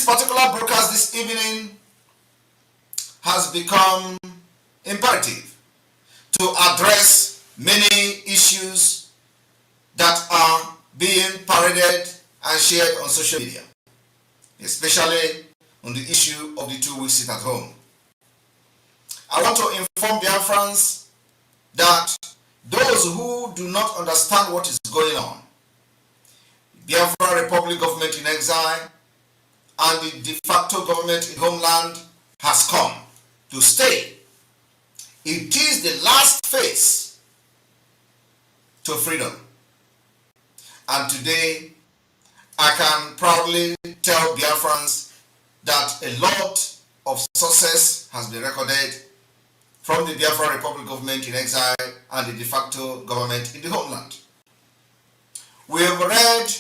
particular broadcast this evening has become imperative to address many issues that are being paraded and shared on social media, especially on the issue of the 2 week sit at home. I want to inform Biafrans that those who do not understand what is going on, Biafra Republic government in exile and the de facto government in homeland has come to stay. It is the last phase to freedom. And today, I can proudly tell Biafrans that a lot of success has been recorded from the Biafra Republic government in exile and the de facto government in the homeland. We have read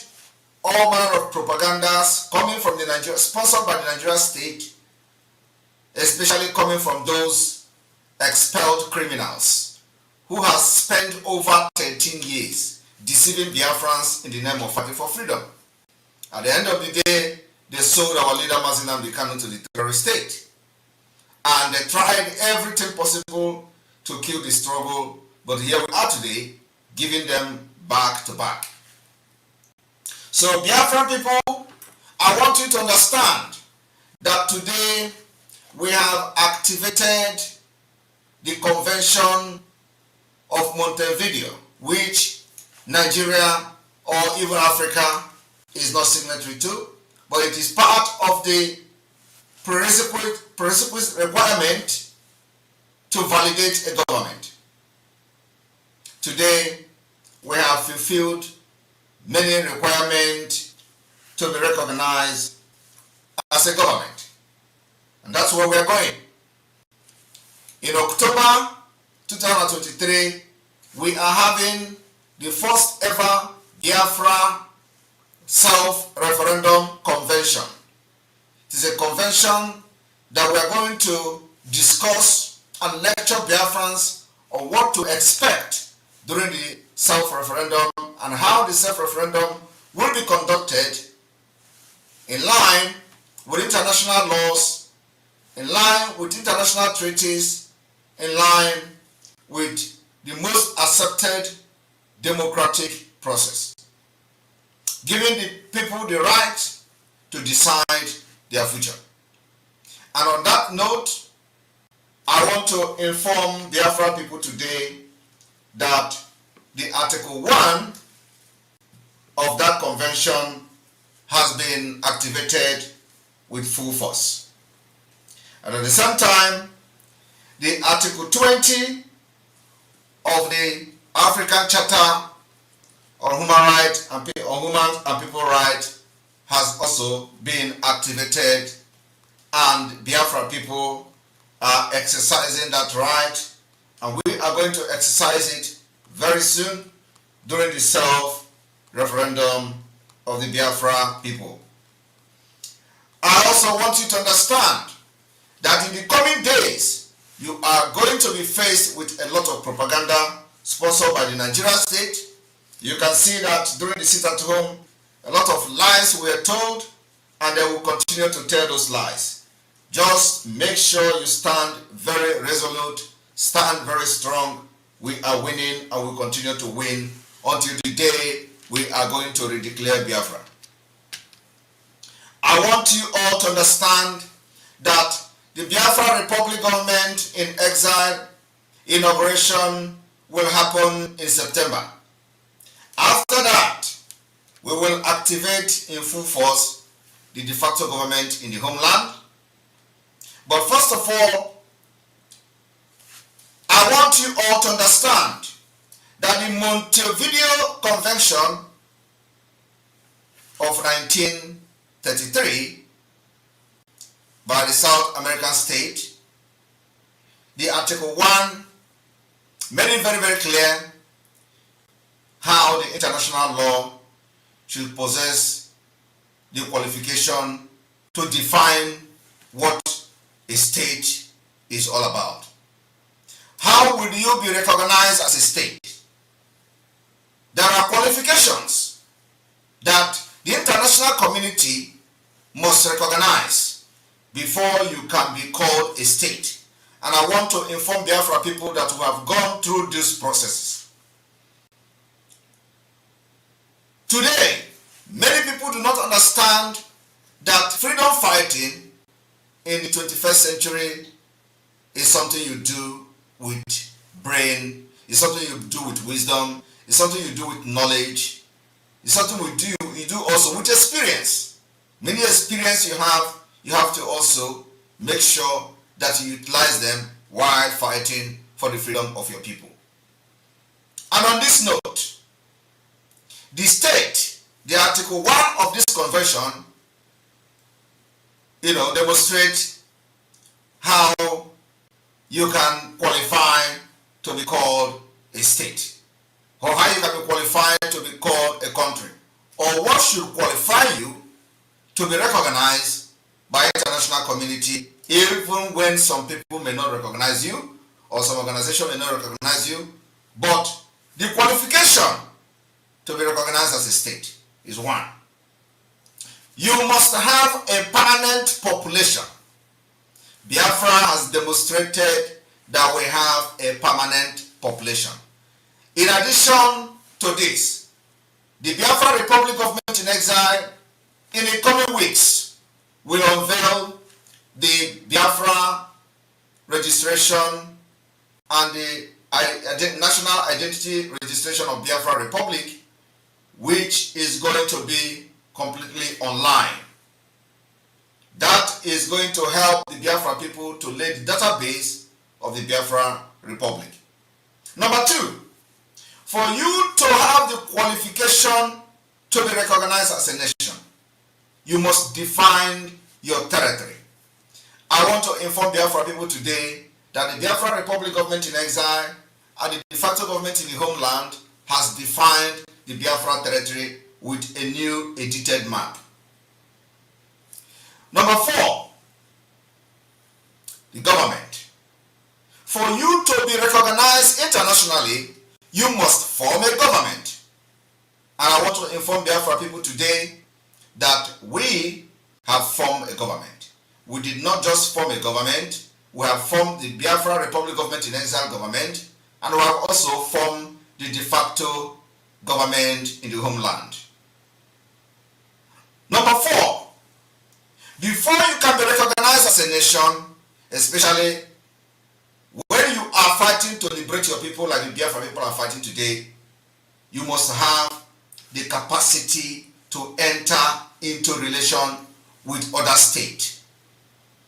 all manner of propagandas coming from the Nigeria, sponsored by the Nigeria state, especially coming from those expelled criminals who have spent over 13 years deceiving Biafrans in the name of fighting for freedom. At the end of the day, they sold our leader Mazi Nnamdi Kanu to the terrorist state. And they tried everything possible to kill the struggle, but here we are today, giving them back to back. So Biafran people, I want you to understand that today we have activated the Convention of Montevideo, which Nigeria or even Africa is not signatory to, but it is part of the prerequisite requirement to validate a government. Today, we have fulfilled many requirements to be recognized as a government. And that's where we're going. In October 2023, we are having the first ever Biafra self-referendum convention. It is a convention that we are going to discuss and lecture Biafrans on what to expect during the self-referendum and how the self-referendum will be conducted in line with international laws, in line with international treaties, in line with the most accepted democratic process, giving the people the right to decide their future. And on that note, I want to inform Biafra people today that the Article 1 of that convention has been activated with full force. And at the same time, the Article 20 of the African Charter on Human Rights and People Rights has also been activated, and Biafra people are exercising that right, and we are going to exercise it very soon during the self-referendum of the Biafra people. I also want you to understand that in the coming days, you are going to be faced with a lot of propaganda sponsored by the Nigeria state. You can see that during the sit at home, a lot of lies were told, and they will continue to tell those lies. Just make sure you stand very resolute, stand very strong. We are winning and will continue to win until the day we are going to redeclare Biafra. I want you all to understand that the Biafra Republic government in exile inauguration will happen in September. After that, we will activate in full force the de facto government in the homeland. But first of all, I want you all to understand that the Montevideo Convention of 1933 by the South American state, the Article 1 made it very, very clear how the international law should possess the qualification to define what a state is all about. How will you be recognized as a state? There are qualifications that the international community must recognize before you can be called a state. And I want to inform Biafra people that we have gone through these processes. Today, many people do not understand that freedom fighting in the 21st century is something you do with brain, it's something you do with wisdom, it's something you do with knowledge, it's something you do also with experience. Many experience you have to also make sure that you utilize them while fighting for the freedom of your people. And on this note, the state, the Article 1 of this convention, demonstrates how you can qualify to be called a state, or how you can be qualified to be called a country, or what should qualify you to be recognized by international community, even when some people may not recognize you, or some organization may not recognize you, but the qualification to be recognized as a state is one. You must have a permanent population. Biafra has demonstrated that we have a permanent population. In addition to this, the Biafra Republic Government in Exile, in the coming weeks, will unveil the Biafra registration and the National Identity Registration of Biafra Republic, which is going to be completely online. That is going to help the Biafra people to lay the database of the Biafra Republic. Number two, for you to have the qualification to be recognized as a nation, you must define your territory. I want to inform Biafra people today that the Biafra Republic Government in Exile and the de facto government in the homeland has defined the Biafra territory with a new edited map. Number four, the government. For you to be recognized internationally, you must form a government. And I want to inform Biafra people today that we have formed a government. We did not just form a government, we have formed the Biafra Republic Government in Exile government, and we have also formed the de facto government in the homeland. Number four, before you can be recognized as a nation, especially when you are fighting to liberate your people like the Biafra people are fighting today, you must have the capacity to enter into relation with other states.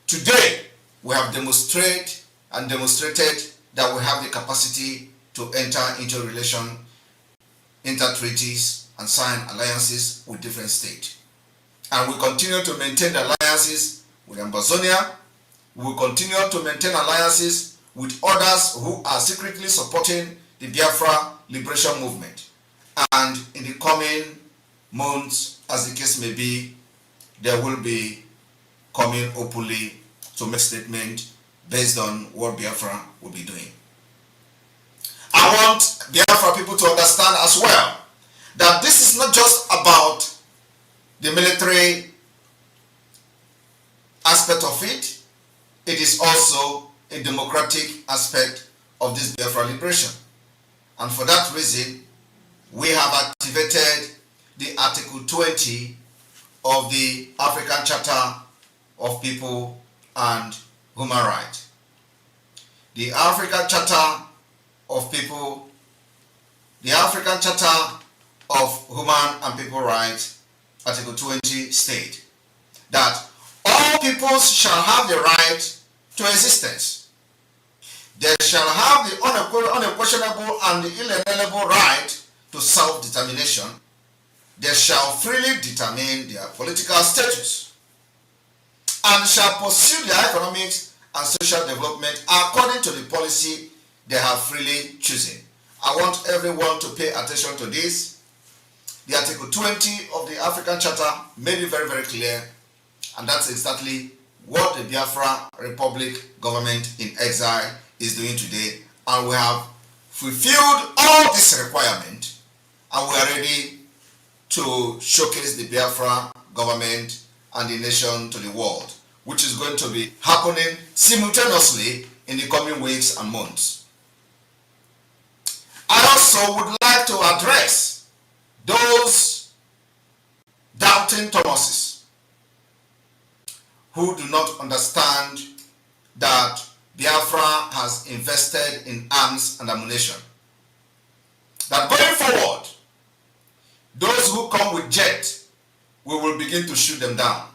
Today, we have demonstrated that we have the capacity to enter into relation, inter-treaties, and sign alliances with different states. And we continue to maintain alliances with Amazonia. We will continue to maintain alliances with others who are secretly supporting the Biafra liberation movement. And in the coming months, as the case may be, there will be coming openly to make statement based on what Biafra will be doing. I want Biafra people to understand as well that this is not just about the military aspect of it, it is also a democratic aspect of this Biafra liberation. And for that reason, we have activated the Article 20 of the African Charter of People and Human Rights. The African Charter of People, the African Charter of Human and People Rights, Article 20 state that all peoples shall have the right to existence. They shall have the unquestionable and the inalienable right to self-determination. They shall freely determine their political status and shall pursue their economic and social development according to the policy they have freely chosen. I want everyone to pay attention to this. The Article 20 of the African Charter made it very, very clear, and that's exactly what the Biafra Republic Government in Exile is doing today. And we have fulfilled all this requirement, and we are ready to showcase the Biafra government and the nation to the world, which is going to be happening simultaneously in the coming weeks and months. I also would like to address those doubting Thomases who do not understand that Biafra has invested in arms and ammunition. That going forward, those who come with jet, we will begin to shoot them down.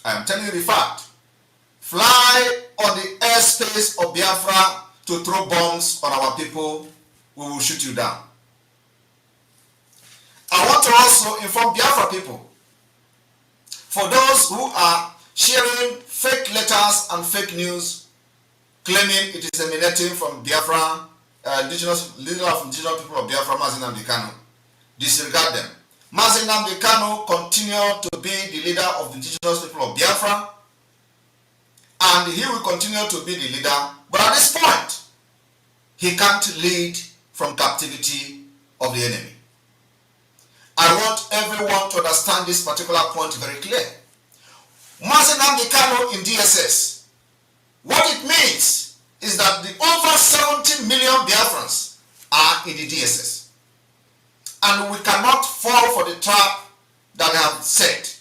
I am telling you the fact. Fly on the airspace of Biafra to throw bombs on our people, we will shoot you down. I want to also inform Biafra people, for those who are sharing fake letters and fake news, claiming it is emanating from Biafra, leader of indigenous people of Biafra, Mazi Nnamdi Kanu, disregard them. Mazi Nnamdi Kanu continued to be the leader of the indigenous people of Biafra, and he will continue to be the leader, but at this point, he can't lead from captivity of the enemy. I want everyone to understand this particular point very clear. Mazi Nnamdi Kanu in DSS, what it means is that the over 70 million Biafrans are in the DSS. And we cannot fall for the trap that I have set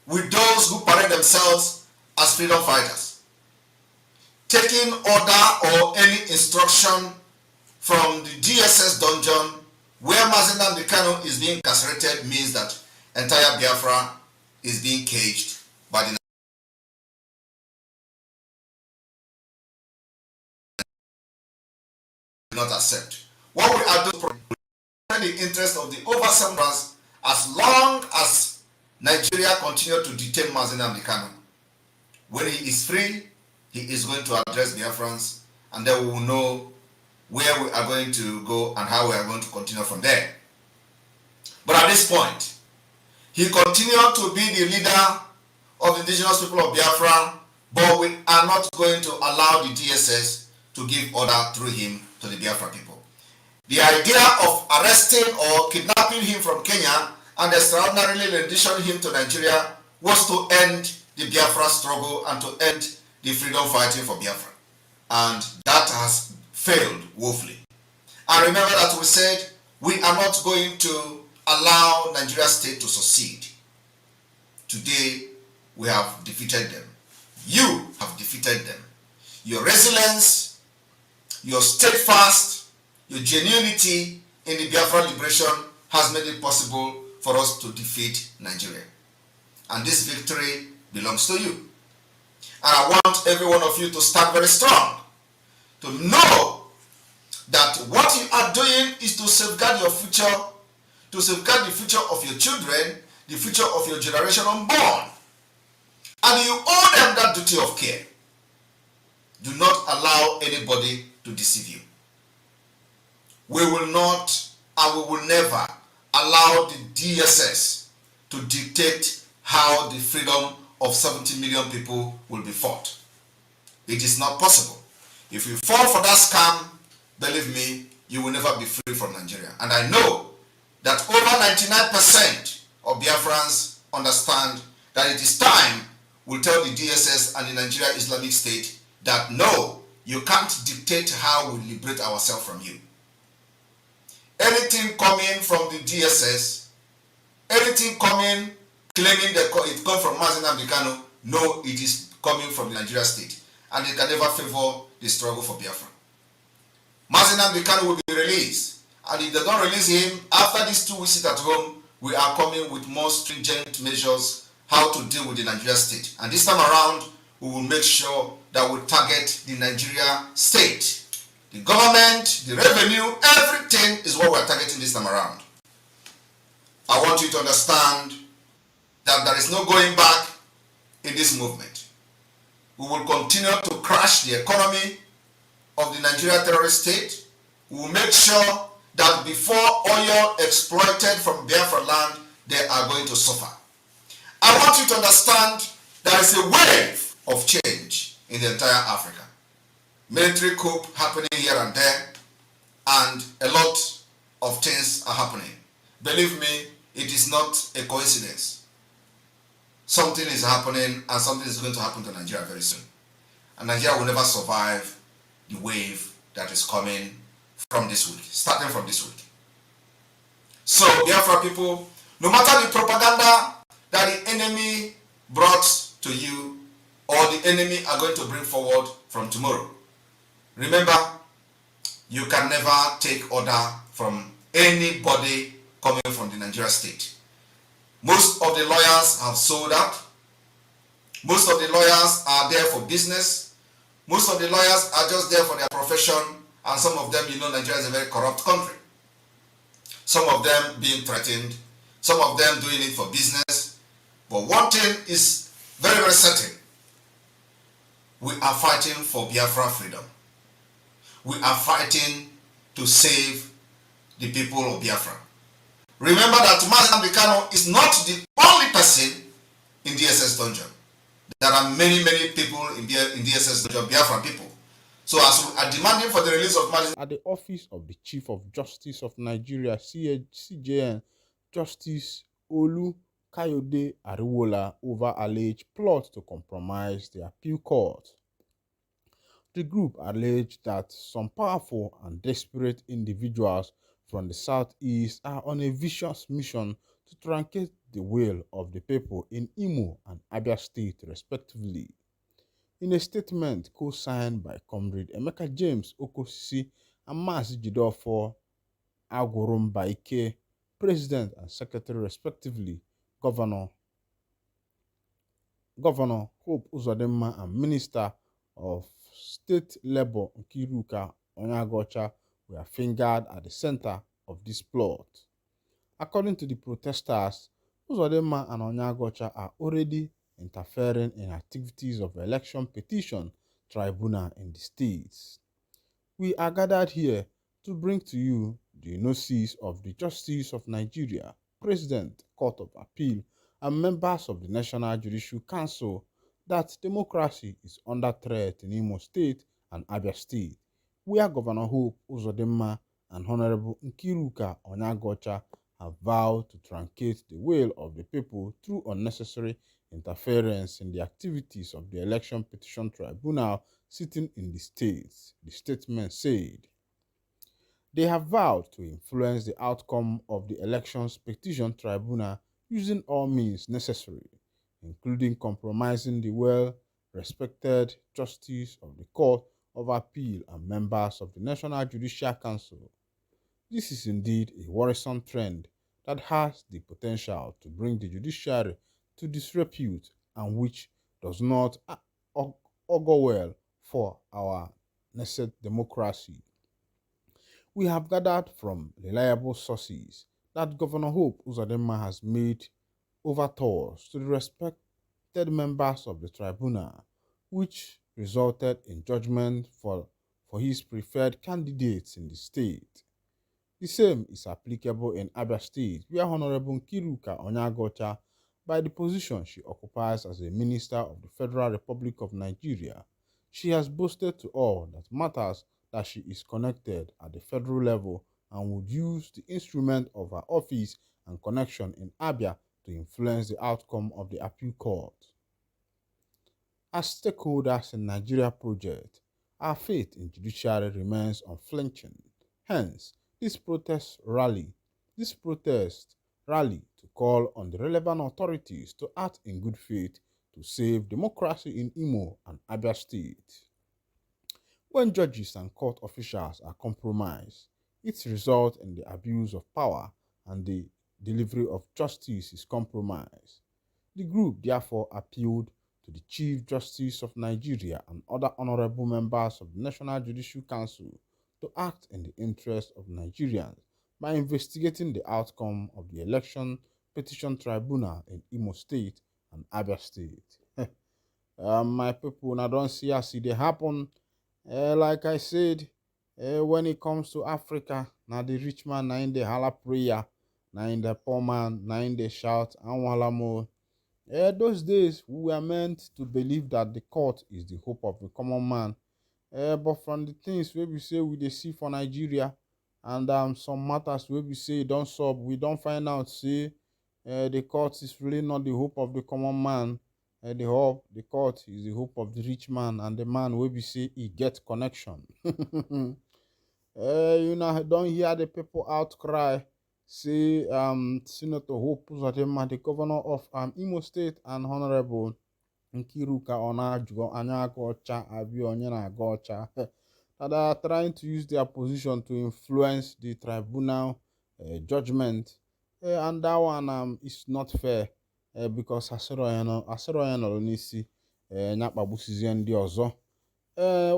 with those who parade themselves as freedom fighters. Taking order or any instruction from the DSS dungeon where Mazi Nnamdi Kanu is being incarcerated means that entire Biafra is being caged by the not accept. What we are doing the interest of the over 7 months as long as Nigeria continue to detain Mazi Nnamdi Kanu. When he is free, he is going to address Biafrans, and then we will know where we are going to go and how we are going to continue from there. But at this point, he continued to be the leader of the indigenous people of Biafra, but we are not going to allow the DSS to give order through him to the Biafra people. The idea of arresting or kidnapping him from Kenya and extraordinarily renditioning him to Nigeria was to end the Biafra struggle and to end the freedom fighting for Biafra. And that has failed woefully. And remember that we said we are not going to allow Nigeria state to succeed. Today, we have defeated them. You have defeated them. Your resilience, your steadfast, your genuinity in the Biafra liberation has made it possible for us to defeat Nigeria. And this victory belongs to you. And I want every one of you to stand very strong, to know that what you are doing is to safeguard your future, to safeguard the future of your children, the future of your generation unborn. And you owe them that duty of care. Do not allow anybody to deceive you. We will not and we will never allow the DSS to dictate how the freedom of 70 million people will be fought. It is not possible. If you fall for that scam, believe me, you will never be free from Nigeria. And I know that over 99% of Biafrans understand that it is time we'll tell the DSS and the Nigeria Islamic State that no, you can't dictate how we liberate ourselves from you. Anything coming from the DSS, anything coming claiming that it comes from Mazi Nnamdi Kanu, no, it is coming from the Nigeria state, and it can never favor the struggle for Biafra. Mazi Nnamdi Kanu will be released, and if they don't release him, after these 2 weeks at home, we are coming with more stringent measures how to deal with the Nigeria state. And this time around, we will make sure that we target the Nigeria state. The government, the revenue, everything is what we are targeting this time around. I want you to understand that there is no going back in this movement. We will continue to crash the economy of the Nigeria terrorist state. We will make sure that before oil exploited from Biafra land, they are going to suffer. I want you to understand there is a wave of change in the entire Africa. Military coup happening here and there, and a lot of things are happening. Believe me, it is not a coincidence. something is happening and something is going to happen to Nigeria very soon. And Nigeria will never survive the wave that is coming from this week, starting from this week. So, Biafra people, no matter the propaganda that the enemy brought to you or the enemy are going to bring forward from tomorrow, remember, you can never take order from anybody coming from the Nigeria state. Most of the lawyers have sold out. Most of the lawyers are there for business. Most of the lawyers are just there for their profession, and some of them, Nigeria is a very corrupt country. Some of them being threatened, some of them doing it for business. But one thing is very, very certain. We are fighting for Biafra freedom. We are fighting to save the people of Biafra. Remember that Mazi Kano is not the only person in DSS dungeon. There are many, many people in DSS dungeon, Biafra people. So as we are demanding for the release of Mazi at the office of the Chief of Justice of Nigeria, CJN, Justice Olu Kayode Ariwola over alleged plot to compromise the appeal court. The group alleged that some powerful and desperate individuals from the southeast are on a vicious mission to truncate the will of the people in Imo and Abia State, respectively. In a statement co-signed by Comrade Emeka James Okosisi and Mazi Jideofor Agurumbaike, President and Secretary respectively, Governor Hope Uzodinma and Minister of State Labor Nkiruka Onyagocha were fingered at the center of this plot. According to the protesters, Uzodinma and Onyagocha are already interfering in activities of election petition tribunal in the states. We are gathered here to bring to you the notice of the Justice of Nigeria, President, Court of Appeal, and members of the National Judicial Council that democracy is under threat in Imo State and Abia State, where Governor Hope Uzodinma and Honorable Nkiruka Onyagocha have vowed to truncate the will of the people through unnecessary interference in the activities of the Election Petition Tribunal sitting in the states, the statement said. They have vowed to influence the outcome of the Elections Petition Tribunal using all means necessary, including compromising the well-respected justice of the Court of Appeal and members of the National Judicial Council. This is indeed a worrisome trend that has the potential to bring the judiciary to disrepute and which does not augur well for our nascent democracy. We have gathered from reliable sources that Governor Hope Uzodinma has made overtures to the respected members of the tribunal, which resulted in judgment for his preferred candidates in the state. The same is applicable in Abia State, where Honorable Nkiruka Onyagocha, by the position she occupies as a Minister of the Federal Republic of Nigeria, she has boasted to all that matters that she is connected at the federal level and would use the instrument of her office and connection in Abia to influence the outcome of the appeal court. As stakeholders in Nigeria project, our faith in judiciary remains unflinching. Hence, this protest rally to call on the relevant authorities to act in good faith to save democracy in Imo and Abia State. When judges and court officials are compromised, it results in the abuse of power and the delivery of justice is compromised. The group therefore appealed to the Chief Justice of Nigeria and other honorable members of the National Judicial Council to act in the interest of Nigerians by investigating the outcome of the Election Petition Tribunal in Imo State and Abia State. My people, now don't see as it happen. Like I said, when it comes to Africa, now the rich man, now in the holla prayer, now in the poor man, now in the shout, and walamo. Those days, we were meant to believe that the court is the hope of the common man. But from the things where we say we dey see for Nigeria, and some matters where we say don't solve, we don't find out, say, The court is really not the hope of the common man. The court is the hope of the rich man and the man wey be say he get connection. You know, don't hear the people outcry. Say Senator Hope Uzodinma, the governor of Imo State, and Honorable Nkiruka Onyeagocha Abi Onyenagocha that are trying to use their position to influence the tribunal judgment. And that one is not fair because asịrị onye nọrọ n'isi nyakpagbusizie ndị ọzọ.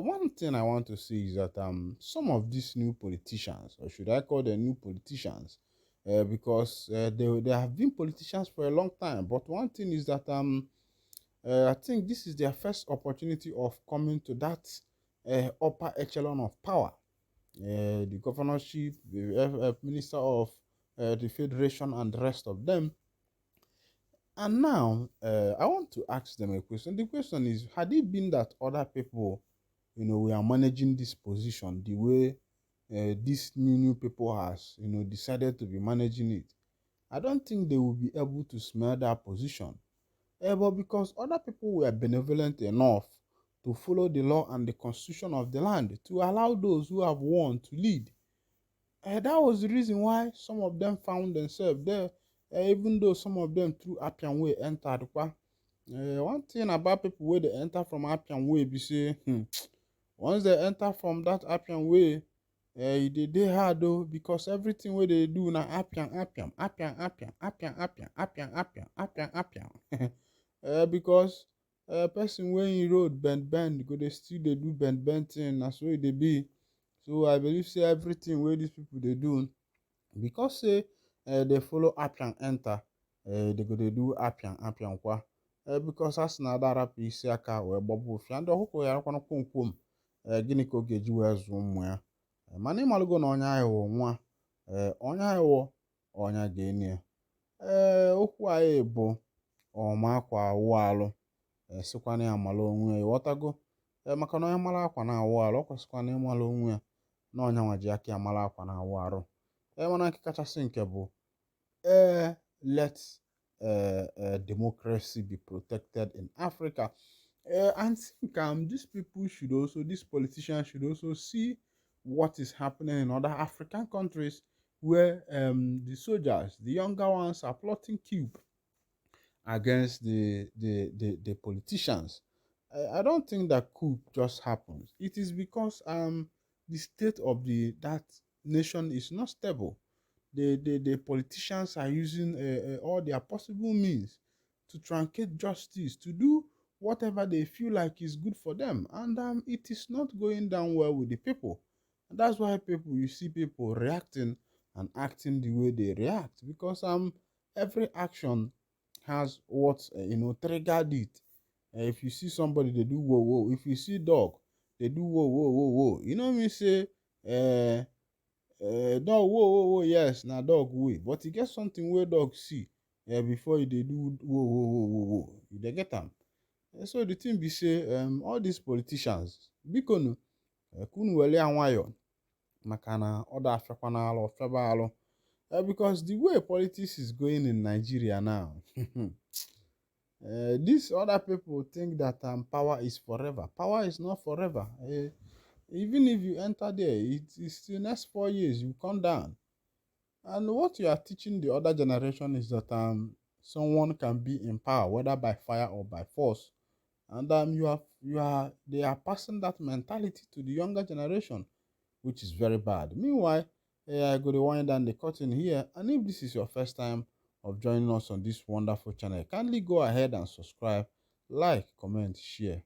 One thing I want to say is that some of these new politicians, or should I call them new politicians, because they have been politicians for a long time. But one thing is that I think this is their first opportunity of coming to that upper echelon of power. The governorship, the minister of the federation, and the rest of them. And now, I want to ask them a question. The question is, had it been that other people, we are managing this position the way these new people has, decided to be managing it, I don't think they will be able to smell that position. But because other people were benevolent enough to follow the law and the constitution of the land to allow those who have won to lead. That was the reason why some of them found themselves there, even though some of them through Appian Way entered. One thing about people where they enter from Appian Way, be say, once they enter from that Appian Way, they hard though, because everything where they do now Appian. Because person when he road bend go they still they do bend thing, that's why they be. So I believe say everything where these people they do, because say they follow Appian enter, they go they do Appian kwa. Because as na dara isi aka wee gbagbu ofi and ọkụkọ ya rakwana kwom gịnị ka ọ ga-eji wee zụọ ụmụ ya. Mana ịmalụgo na onye ahụ nwa onye ahụ ọnya ga-enye. Okwu anyị bụ ọma akwa awụ alụ sikwana ya mala onwe ya, ịghọtago. Maka na onye mara akwa na awụ alụ, ọ kwesịkwana ịmala onwe ya na ọnya nwa ji aka ya mara akwa na awụ arụ. Mana nke kachasị nke bụ let democracy be protected in Africa. And think these politicians should also see what is happening in other African countries where the soldiers, the younger ones, are plotting coup against the politicians. I don't think that coup just happens. It is because the state of that nation is not stable. The politicians are using all their possible means to truncate justice, to do whatever they feel like is good for them. And it is not going down well with the people. And that's why you see people reacting and acting the way they react, because every action has what triggered it. If you see somebody, they do whoa whoa. If you see dog, they do whoa whoa whoa whoa. You know me say dog whoa, yes, na dog way, but you get something where dog see before they do whoa. You dey get them. So the thing be say all these politicians biko kunu wele anwayo maka na oda afekwana alo feba alo, because the way politics is going in Nigeria now, these other people think that power is forever. Power is not forever. Even if you enter there, it's the next 4 years you come down. And what you are teaching the other generation is that someone can be in power, whether by fire or by force. And they are passing that mentality to the younger generation, which is very bad. Meanwhile, I go to wind down the curtain here. And if this is your first time of joining us on this wonderful channel, kindly go ahead and subscribe, like, comment, share.